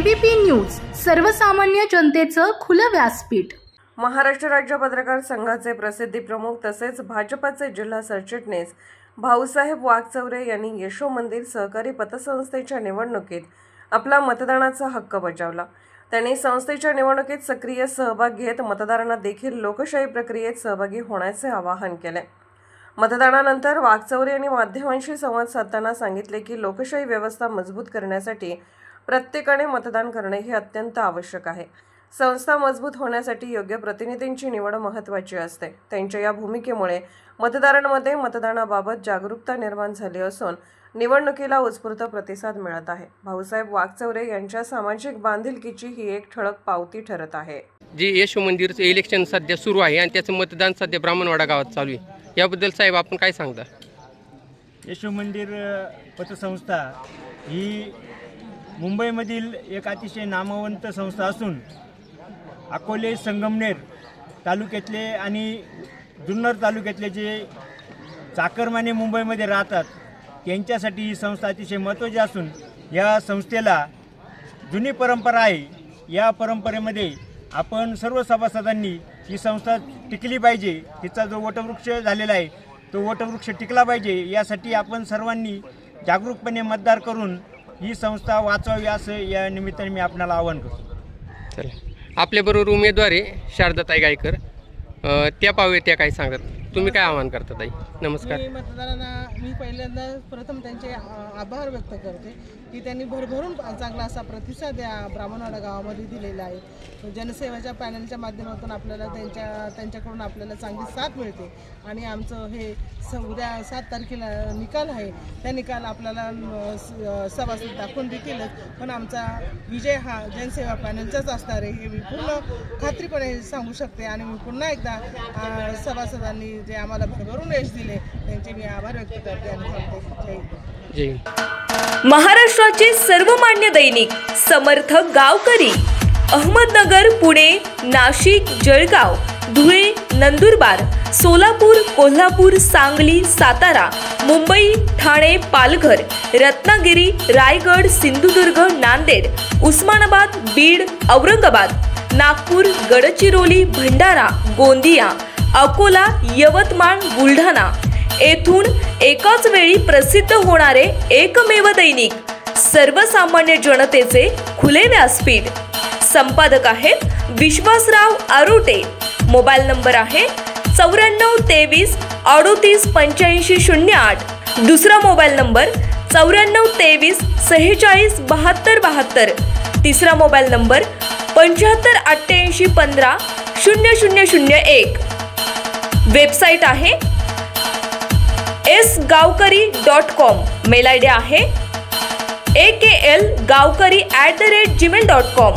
ABP news, सर्वसामान्य जनतेचं खुलं व्यासपीठ। महाराष्ट्र राज्य पत्रकार संघाचे प्रसिद्धी प्रमुख तसेच भाजपचे जिल्हा सरचिटणीस भाऊसाहेब वाघचौरे यांनी यशो मंदिर सहकारी पतसंस्थेच्या निवडणुकीत आपला मतदानाचा हक्क बजावला। त्यांनी संस्थेच्या निवडणुकीत सक्रिय सहभाग घेत मतदारांना देखील लोकशाही प्रक्रियेत सहभागी होण्याचे आवाहन केले। मतदानानंतर वाघचौरे यांनी माध्यमांशी संवाद साधताना सांगितले की लोकशाही व्यवस्था मजबूत करण्यासाठी प्रत्येकाने मतदान करणे हे अत्यंत आवश्यक आहे। संस्था मजबूत होण्यासाठी योग्य प्रतिनिधींची निवड महत्त्वाची असते। त्यांच्या या भूमिकेमुळे मतदारांमध्ये मतदानाबाबत जागरूकता निर्माण झाली असून निवडणुकीला उत्स्फूर्त प्रतिसाद मिळत आहे। भाऊसाहेब वाघचौरे यांच्या सामाजिक बांधिलकीची ही एक ठळक पावती ठरत आहे। जे यशो मंदिरचं इलेक्शन सध्या सुरू आहे आणि त्याचं मतदान सध्या ब्राह्मणवाडा गावात चालू आहे, याबद्दल साहेब आपण काय सांगता? यशो मंदिर पतसंस्था ही मुंबईमधील एक अतिशय नामवंत संस्था असून अकोले संगमनेर तालुक्यातले आणि जुन्नर तालुक्यातले जे चाकरमाने मुंबईमध्ये राहतात त्यांच्यासाठी ही संस्था अतिशय महत्त्वाची असून या संस्थेला जुनी परंपरा आहे। या परंपरेमध्ये आपण सर्व सभासदांनी ही संस्था टिकली पाहिजे, तिचा जो वटवृक्ष झालेला आहे तो वटवृक्ष टिकला पाहिजे, यासाठी आपण सर्वांनी जागरूकपणे मतदान करून ही संस्था वाचवावी असं या निमित्ताने मी आपल्याला आवाहन करतो। चला, आपल्याबरोबर उमेदवार आहे शारदाताई गायकर, त्या पाहूया त्या काय सांगतात। तुम्ही काय आवाहन करता ताई? नमस्कार। मी पहिल्यांदा प्रथम त्यांचे आभार व्यक्त करते की त्यांनी भरभरून चांगला असा प्रतिसाद या ब्राह्मणवाडा गावामध्ये दिलेला आहे। जनसेवेच्या पॅनलच्या माध्यमातून आपल्याला त्यांच्याकडून आपल्याला चांगली साथ मिळते आणि आमचं हे उद्या 7 तारखेला निकाल आहे, त्या निकाल आपल्याला सभासद दाखवून देतीलच, पण आमचा विजय हा जनसेवा पॅनलचाच असणार आहे हे मी पूर्ण खात्रीपणे सांगू शकते। आणि मी पुन्हा एकदा सभासदांनी जे आम्हाला भरभरून यश दिले त्यांचे मी आभार व्यक्त करते आणि सांगते जय हिंद। महाराष्ट्राचे सर्वमान्य दैनिक समर्थ गावकरी अहमदनगर, पुणे, नाशिक, जळगाव, धुळे, नंदुरबार, सोलापूर, कोल्हापूर, सांगली, सातारा, मुंबई, ठाणे, पालघर, रत्नागिरी, रायगड, सिंधुदुर्ग, नांदेड, उस्मानाबाद, बीड, औरंगाबाद, नागपूर, गडचिरोली, भंडारा, गोंदिया, अकोला, यवतमाळ, बुलढाणा येथून एकाच वेळी प्रसिद्ध होणारे एकमेव दैनिक, सर्वसामान्य जनतेचे खुले व्यासपीठ। संपादक आहेत विश्वासराव आरोटे। मोबाईल नंबर आहे 94 23 38 85 08। दुसरा मोबाईल नंबर 94 23 46 72 72। तिसरा मोबाईल नंबर 75 88 15 0001। वेबसाईट आहे sgavkari.com। मेल आयडी आहे aklgavkari@gmail.com।